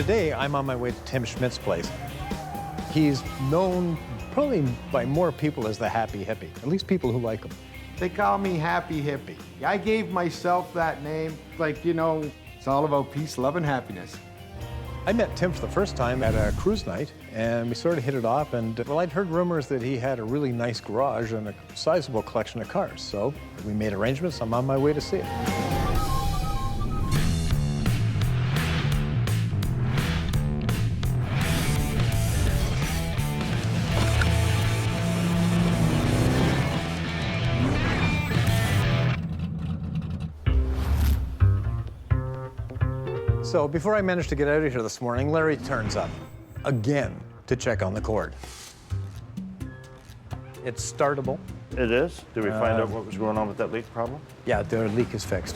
today, I'm on my way to Tim Schmidt's place. He's known probably by more people as the Happy Hippie, at least people who like him. They call me Happy Hippie. I gave myself that name. Like, you know, it's all about peace, love, and happiness. I met Tim for the first time at a cruise night, and we sort of hit it off, and, well, I'd heard rumors that he had a really nice garage and a sizable collection of cars, so we made arrangements. I'm on my way to see it. So before I managed to get out of here this morning, Larry turns up again to check on the Cord. It's startable. It is? Did we find out what was going on with that leak problem? Yeah, the leak is fixed.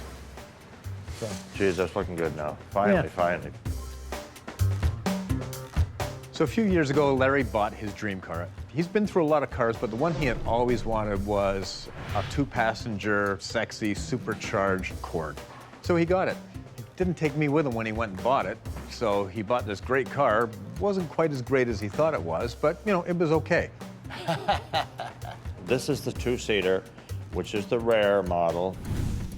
So. Geez, that's looking good now. Finally, finally. So a few years ago, Larry bought his dream car. He's been through a lot of cars, but the one he had always wanted was a 2-passenger, sexy, supercharged Cord. So he got it. Didn't take me with him when he went and bought it. So he bought this great car. Wasn't quite as great as he thought it was, but, you know, it was okay. This is the 2-seater, which is the rare model.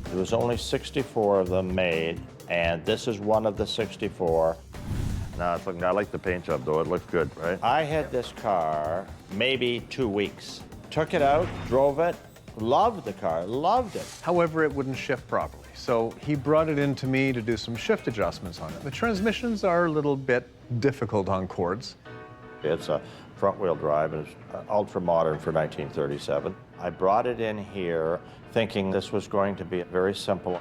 There was only 64 of them made, and this is one of the 64. Now, it's looking, I like the paint job, though. It looked good, right? I had this car maybe 2 weeks. Took it out, drove it, loved the car, loved it. However, it wouldn't shift properly. So he brought it in to me to do some shift adjustments on it. The transmissions are a little bit difficult on Cords. It's a front-wheel drive, and it's ultra-modern for 1937. I brought it in here thinking this was going to be very simple.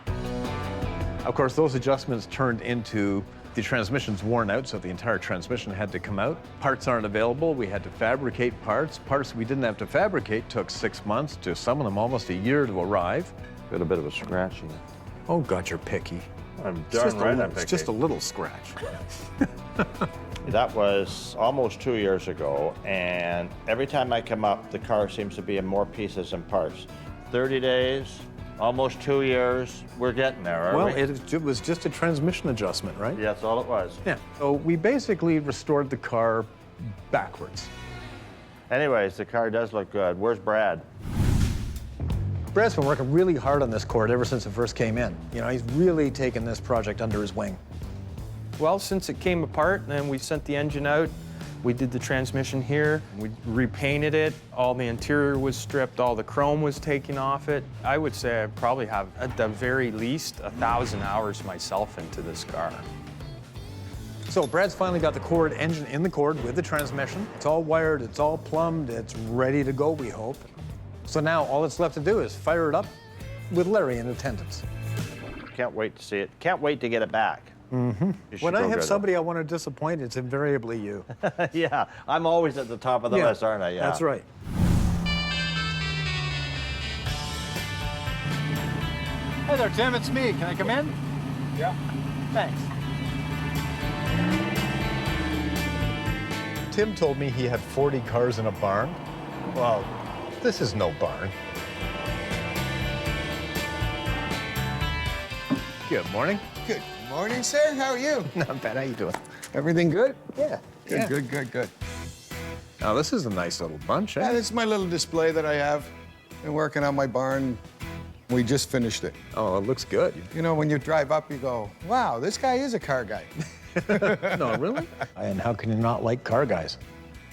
Of course, those adjustments turned into the transmission's worn out, so the entire transmission had to come out. Parts aren't available. We had to fabricate parts. Parts we didn't have to fabricate took 6 months to some of them almost a year to arrive. Got a bit of a scratch in it. Oh, God, you're picky. I'm darn right I'm picky. It's just a little scratch. That was almost 2 years ago, and every time I come up, the car seems to be in more pieces and parts. 30 days, almost 2 years, we're getting there, aren't we? Well, it was just a transmission adjustment, right? Yeah, that's all it was. Yeah. So we basically restored the car backwards. Anyways, the car does look good. Where's Brad? Brad's been working really hard on this Cord ever since it first came in. You know, he's really taken this project under his wing. Well, since it came apart and we sent the engine out, we did the transmission here, we repainted it, all the interior was stripped, all the chrome was taken off it. I would say I probably have, at the very least, 1,000 hours myself into this car. So Brad's finally got the Cord engine in the Cord with the transmission. It's all wired, it's all plumbed, it's ready to go, we hope. So now all that's left to do is fire it up with Larry in attendance. Can't wait to see it. Can't wait to get it back. Mm-hmm. When I have somebody I want to disappoint, it's invariably you. Yeah, I'm always at the top of the list, aren't I? Yeah. That's right. Hey there, Tim, it's me. Can I come in? Yeah. Thanks. Tim told me he had 40 cars in a barn. Well, this is no barn. Good morning. Good morning, sir. How are you? Not bad. How you doing? Everything good? Yeah. Good. Now, this is a nice little bunch, eh? Yeah, this is my little display that I have. Been working on my barn. We just finished it. Oh, it looks good. You know, when you drive up, you go, wow, this guy is a car guy. No, really? And how can you not like car guys?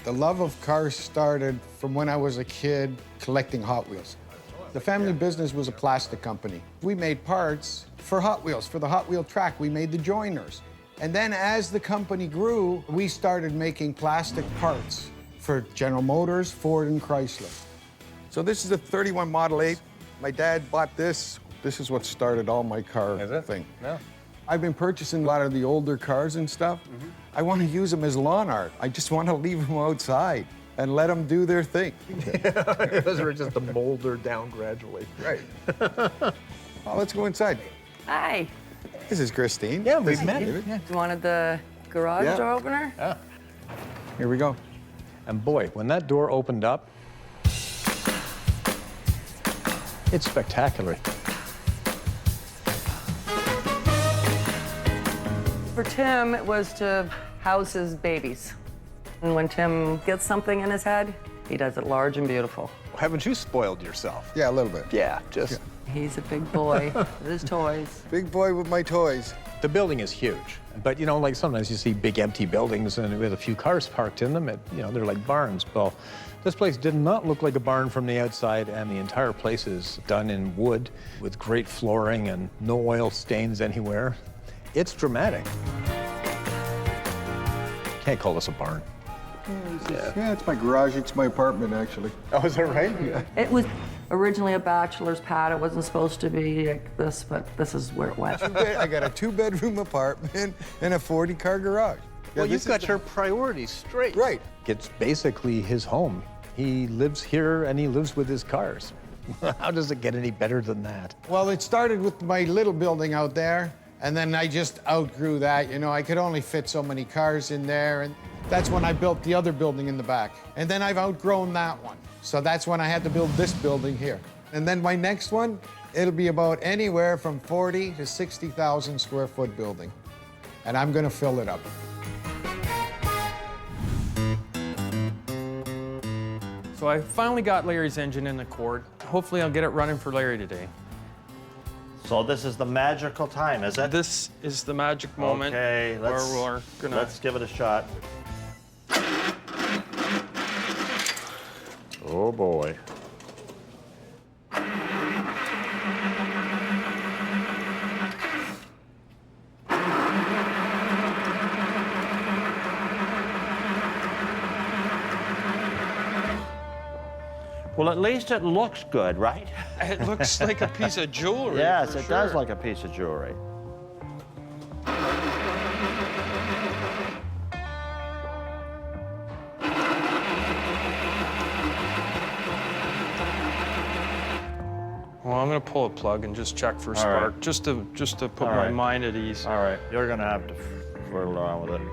The love of cars started from when I was a kid collecting Hot Wheels. The family business was a plastic company. We made parts for Hot Wheels, for the Hot Wheel track. We made the joiners. And then as the company grew, we started making plastic parts for General Motors, Ford, and Chrysler. So this is a 31 Model 8. My dad bought this. This is what started all my car thing. Yeah. I've been purchasing a lot of the older cars and stuff. I want to use them as lawn art. I just want to leave them outside and let them do their thing. Those are just to molder down gradually. Right. Well, let's go inside. Hi. This is Christine. Yeah, we've This is met. David. You wanted the garage door opener? Yeah. Here we go. And boy, when that door opened up, it's spectacular. For Tim, it was to house his babies. And when Tim gets something in his head, he does it large and beautiful. Haven't you spoiled yourself? Yeah, a little bit. Yeah, just... He's a big boy with his toys. Big boy with my toys. The building is huge, but you know, like sometimes you see big empty buildings and with a few cars parked in them, they're like barns. Well, this place did not look like a barn from the outside, and the entire place is done in wood with great flooring and no oil stains anywhere. It's dramatic. Can't call this a barn. Yeah, it's my garage. It's my apartment, actually. Oh, is that right? Yeah. It was originally a bachelor's pad. It wasn't supposed to be like this, but this is where it went. I got a 2-bedroom apartment and a 40-car garage. Well, you've got your priorities straight. Right. It's basically his home. He lives here and he lives with his cars. How does it get any better than that? Well, it started with my little building out there, and then I just outgrew that. You know, I could only fit so many cars in there, and that's when I built the other building in the back. And then I've outgrown that one. So that's when I had to build this building here. And then my next one, it'll be about anywhere from 40 to 60,000 square foot building. And I'm gonna fill it up. So I finally got Larry's engine in the Cord. Hopefully I'll get it running for Larry today. So this is the magical time, is it? This is the magic moment Okay, where we're gonna... let's give it a shot. Oh boy. Well, at least it looks good, right? It looks like a piece of jewelry. Yes, for it does sure. like a piece of jewelry. Well, I'm gonna pull a plug and just check for spark, right. just to put All my right. mind at ease. All right, you're gonna have to fool around with it.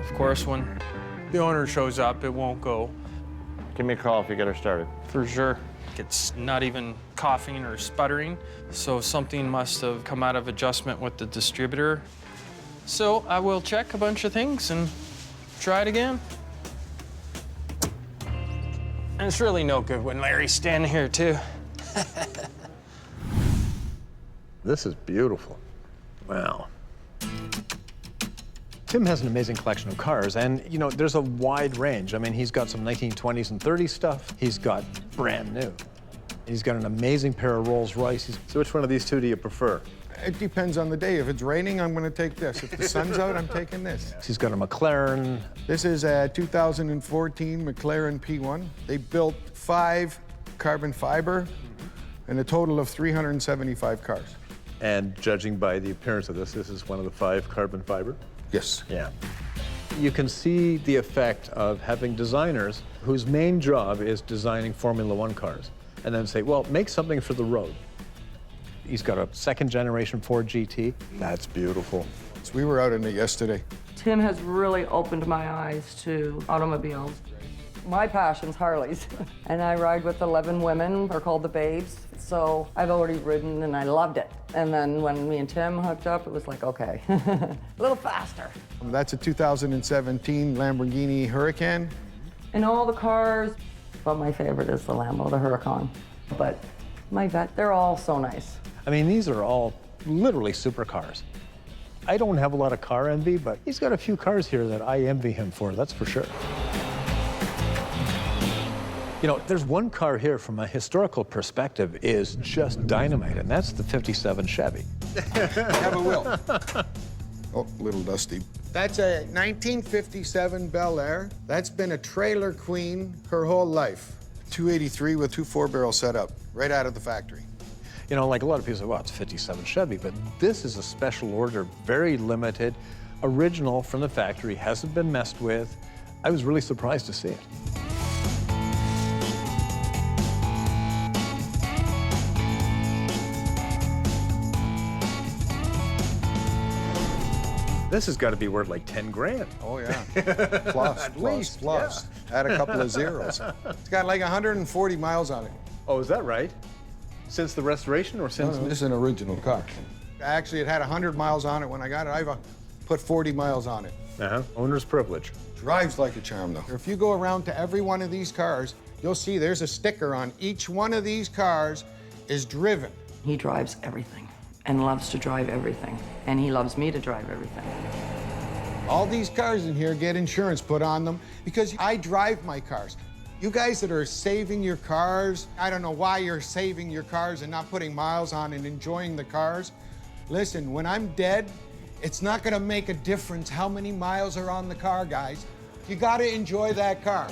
Of course, when the owner shows up, it won't go. Give me a call if you get her started. For sure. It's not even coughing or sputtering, so something must have come out of adjustment with the distributor. So I will check a bunch of things and try it again. And it's really no good when Larry's standing here, too. This is beautiful. Wow. Tim has an amazing collection of cars, and you know, there's a wide range. I mean, he's got some 1920s and 30s stuff. He's got brand new. He's got an amazing pair of Rolls Royces. So which one of these two do you prefer? It depends on the day. If it's raining, I'm gonna take this. If the sun's out, I'm taking this. He's got a McLaren. This is a 2014 McLaren P1. They built 5 carbon fiber and a total of 375 cars. And judging by the appearance of this is one of the 5 carbon fiber. Yes. Yeah. You can see the effect of having designers whose main job is designing Formula One cars, and then say, well, make something for the road. He's got a 2nd generation Ford GT. That's beautiful. So we were out in it yesterday. Tim has really opened my eyes to automobiles. My passion's Harleys, and I ride with 11 women. They're called the Babes. So I've already ridden, and I loved it. And then when me and Tim hooked up, it was like, okay, a little faster. That's a 2017 Lamborghini Huracan. And all the cars, but my favorite is the Lambo, the Huracan. But my vet, they're all so nice. I mean, these are all literally supercars. I don't have a lot of car envy, but he's got a few cars here that I envy him for, that's for sure. You know, there's one car here from a historical perspective is just dynamite, and that's the 57 Chevy. Have a will. Oh, a little dusty. That's a 1957 Bel Air. That's been a trailer queen her whole life. 283 with 2 4-barrel setup, right out of the factory. You know, like a lot of people say, well, it's a 57 Chevy, but this is a special order, very limited, original from the factory, hasn't been messed with. I was really surprised to see it. This has got to be worth like 10 grand. Oh, yeah. Plus. Add a couple of zeros. It's got like 140 miles on it. Oh, is that right? Since the restoration or since? This is an original car. Actually, it had 100 miles on it when I got it. I've put 40 miles on it. Owner's privilege. Drives like a charm, though. If you go around to every one of these cars, you'll see there's a sticker on each one of these cars is driven. He drives everything and loves to drive everything. And he loves me to drive everything. All these cars in here get insurance put on them because I drive my cars. You guys that are saving your cars, I don't know why you're saving your cars and not putting miles on and enjoying the cars. Listen, when I'm dead, it's not gonna make a difference how many miles are on the car, guys. You gotta enjoy that car.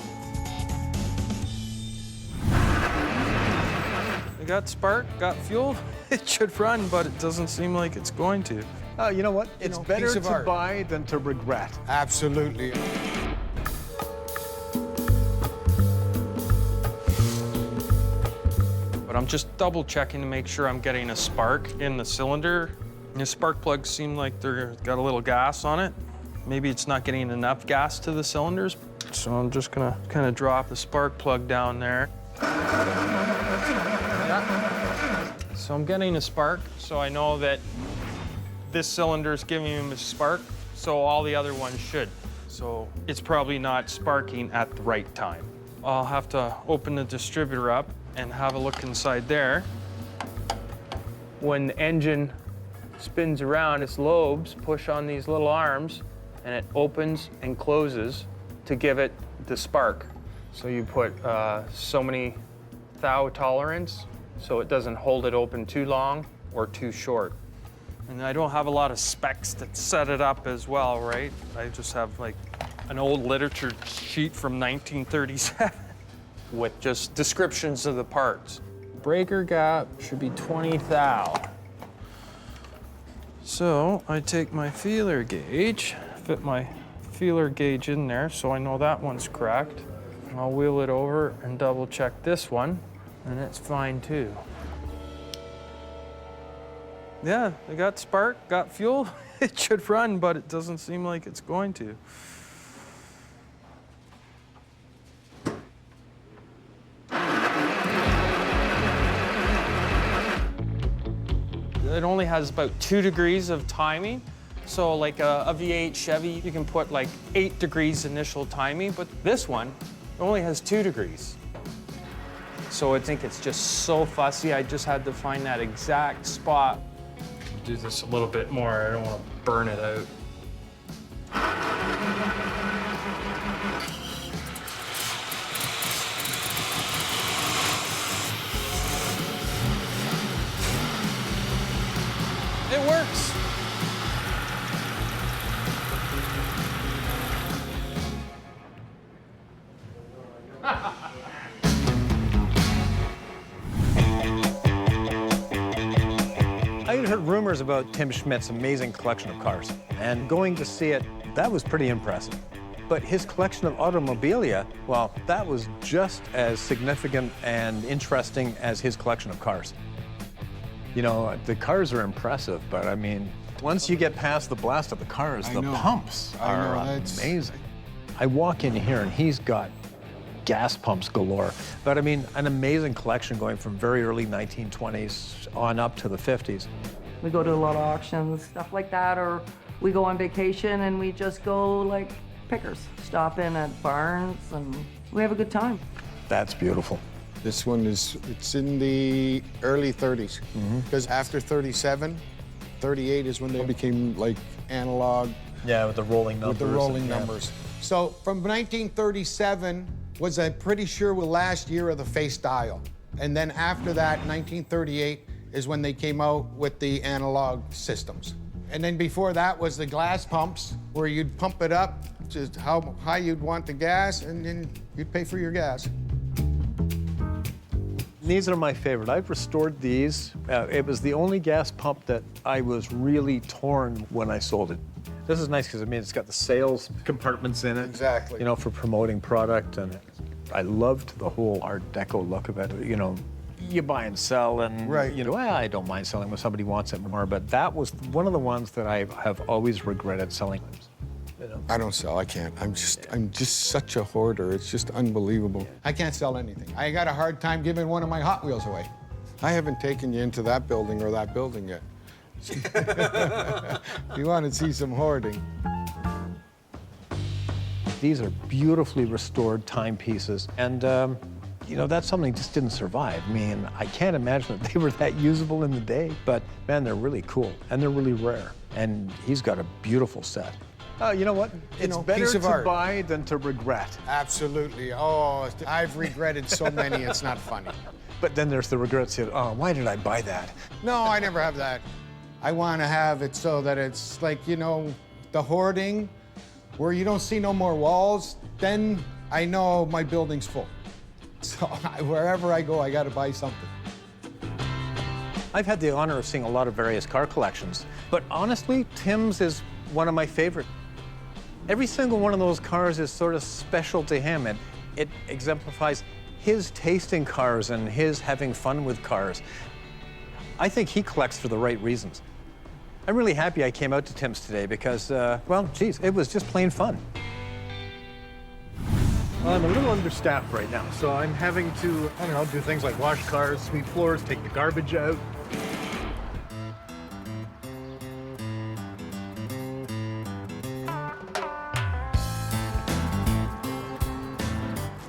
It got spark, got fuel. It should run, but it doesn't seem like it's going to. You know what? It's better piece of to art. buy than to regret. Absolutely. But I'm just double checking to make sure I'm getting a spark in the cylinder. The spark plugs seem like they're got a little gas on it. Maybe it's not getting enough gas to the cylinders. So I'm just gonna kind of drop the spark plug down there. So I'm getting a spark, so I know that this cylinder is giving him a spark, so all the other ones should. So it's probably not sparking at the right time. I'll have to open the distributor up and have a look inside there. When the engine spins around, its lobes push on these little arms, and it opens and closes to give it the spark. So you put so many thou tolerance, so it doesn't hold it open too long or too short. And I don't have a lot of specs that set it up as well, right? I just have like an old literature sheet from 1937 with just descriptions of the parts. Breaker gap should be 20 thou. So I take my feeler gauge, fit my feeler gauge in there so I know that one's cracked. I'll wheel it over and double check this one, and it's fine too. Yeah, it got spark, got fuel. It should run, but it doesn't seem like it's going to. It only has about 2 degrees of timing. So like a V8 Chevy, you can put like 8 degrees initial timing, but this one only has 2 degrees. So I think it's just so fussy. I just had to find that exact spot. Do this a little bit more. I don't want to burn it out. It works. I had heard rumors about Tim Schmidt's amazing collection of cars, and going to see it, that was pretty impressive. But his collection of Automobilia, well, that was just as significant and interesting as his collection of cars. You know, the cars are impressive, but I mean, once you get past the blast of the cars, the pumps are amazing. I walk in here and he's got gas pumps galore. But I mean, an amazing collection going from very early 1920s on up to the 50s. We go to a lot of auctions, stuff like that, or we go on vacation and we just go like pickers. Stop in at barns and we have a good time. That's beautiful. This one it's in the early 30s. Because after 37, 38 is when they became like analog. Yeah, with the rolling numbers. With the rolling numbers. So from 1937 was, I'm pretty sure, the last year of the face dial. And then after that, 1938 is when they came out with the analog systems. And then before that was the glass pumps, where you'd pump it up to how high you'd want the gas, and then you'd pay for your gas. These are my favorite. I've restored these. It was the only gas pump that I was really torn when I sold it. This is nice because, I mean, it's got the sales compartments in it. Exactly. You know, for promoting product. And I loved the whole Art Deco look of it. You know, you buy and sell, and you know, well, I don't mind selling when somebody wants it more, but that was one of the ones that I have always regretted selling. You know? I don't sell, I can't. I'm just such a hoarder. It's just unbelievable. I can't sell anything. I got a hard time giving one of my Hot Wheels away. I haven't taken you into that building or that building yet. You want to see some hoarding. These are beautifully restored timepieces, and you know, that's something that just didn't survive. I mean, I can't imagine that they were that usable in the day, but man, they're really cool, and they're really rare. And he's got a beautiful set. You know what? It's better piece of to art. buy than to regret. Absolutely. Oh, I've regretted so many, it's not funny. But then there's the regrets of, oh, why did I buy that? No, I never have that. I want to have it so that it's like, you know, the hoarding, where you don't see no more walls, then I know my building's full. So wherever I go, I got to buy something. I've had the honor of seeing a lot of various car collections, but honestly, Tim's is one of my favorite. Every single one of those cars is sort of special to him, and it exemplifies his taste in cars and his having fun with cars. I think he collects for the right reasons. I'm really happy I came out to Tim's today because, well, geez, it was just plain fun. Well, I'm a little understaffed right now, so I'm having to, I don't know, do things like wash cars, sweep floors, take the garbage out.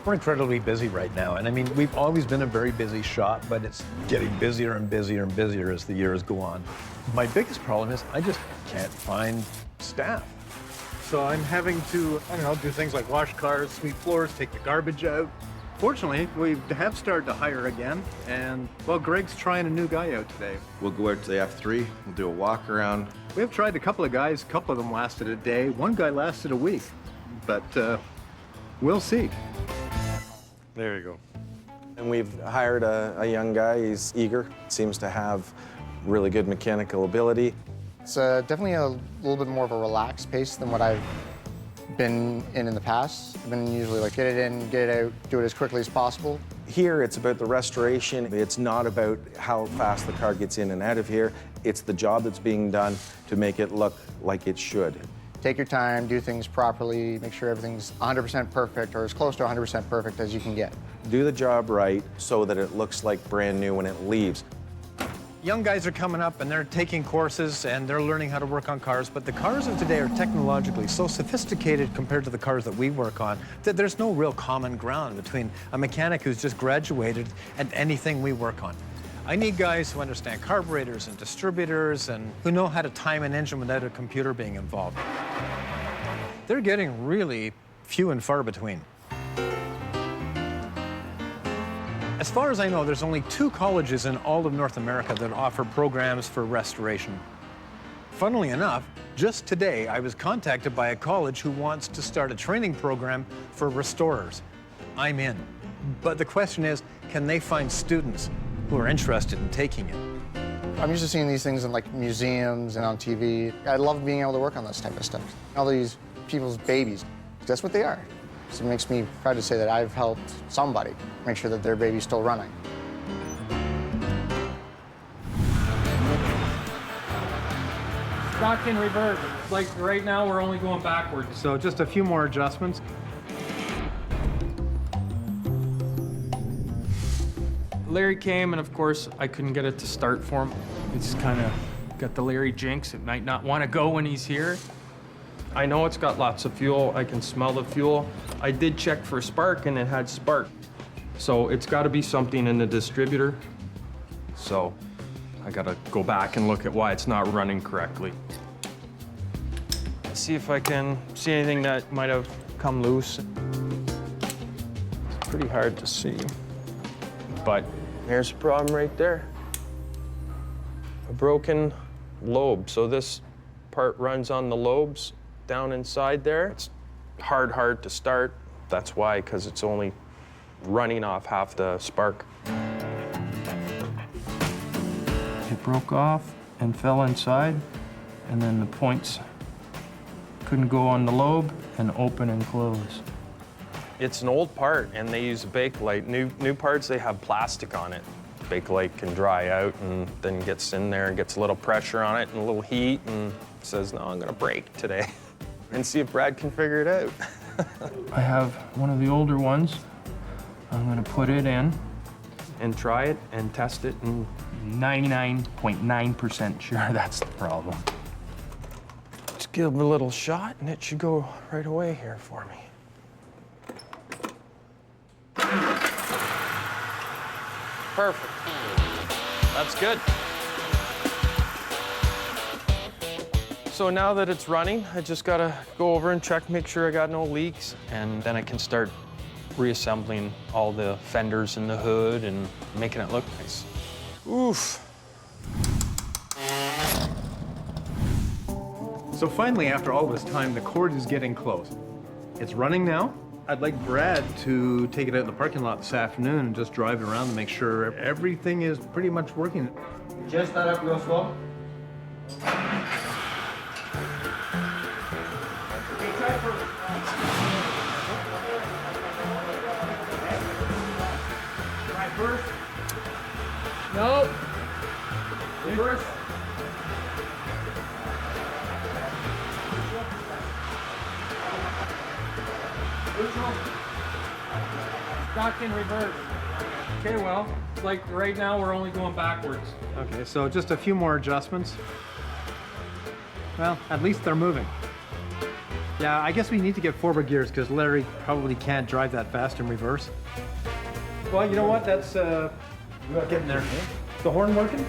We're incredibly busy right now, and I mean, we've always been a very busy shop, but it's getting busier and busier and busier as the years go on. My biggest problem is I just can't find staff. So I'm having to, I don't know, do things like wash cars, sweep floors, take the garbage out. Fortunately, we have started to hire again, and, well, Greg's trying a new guy out today. We'll go out to the F3, we'll do a walk around. We have tried a couple of guys, a couple of them lasted a day, one guy lasted a week, but we'll see. There you go. And we've hired a young guy. He's eager, seems to have really good mechanical ability. It's definitely a little bit more of a relaxed pace than what I've been in the past. I've been usually like get it in, get it out, do it as quickly as possible. Here, it's about the restoration. It's not about how fast the car gets in and out of here. It's the job that's being done to make it look like it should. Take your time, do things properly, make sure everything's 100% perfect or as close to 100% perfect as you can get. Do the job right so that it looks like brand new when it leaves. Young guys are coming up and they're taking courses and they're learning how to work on cars, but the cars of today are technologically so sophisticated compared to the cars that we work on that there's no real common ground between a mechanic who's just graduated and anything we work on. I need guys who understand carburetors and distributors and who know how to time an engine without a computer being involved. They're getting really few and far between. As far as I know, there's only 2 colleges in all of North America that offer programs for restoration. Funnily enough, just today, I was contacted by a college who wants to start a training program for restorers. I'm in. But the question is, can they find students who are interested in taking it? I'm used to seeing these things in like museums and on TV. I love being able to work on this type of stuff. All these people's babies, that's what they are. So it makes me proud to say that I've helped somebody make sure that their baby's still running. Back in reverse. Like right now, we're only going backwards. So just a few more adjustments. Larry came, and of course, I couldn't get it to start for him. It's kind of got the Larry jinx. It might not want to go when he's here. I know it's got lots of fuel. I can smell the fuel. I did check for spark, and it had spark. So it's got to be something in the distributor. So I got to go back and look at why it's not running correctly. See if I can see anything that might have come loose. It's pretty hard to see, but here's a problem right there. A broken lobe. So this part runs on the lobes down inside there. It's hard to start. That's why, because it's only running off half the spark. It broke off and fell inside, and then the points couldn't go on the lobe and open and close. It's an old part, and they use Bakelite. New parts, they have plastic on it. Bakelite can dry out and then gets in there and gets a little pressure on it and a little heat and says, no, I'm gonna break today. And see if Brad can figure it out. I have one of the older ones. I'm gonna put it in and try it and test it and 99.9% sure that's the problem. Just give it a little shot and it should go right away here for me. Perfect. That's good. So now that it's running, I just gotta go over and check, make sure I got no leaks, and then I can start reassembling all the fenders in the hood and making it look nice. Oof. So finally, after all this time, the Cord is getting close. It's running now. I'd like Brad to take it out in the parking lot this afternoon and just drive it around and make sure everything is pretty much working. Just start up real slow. First. Nope. Reverse. Neutral. Stuck in reverse. Okay, well, like right now we're only going backwards. Okay, so just a few more adjustments. Well, at least they're moving. Yeah, I guess we need to get forward gears because Larry probably can't drive that fast in reverse. Well, you know what? That's getting there. Is the horn working?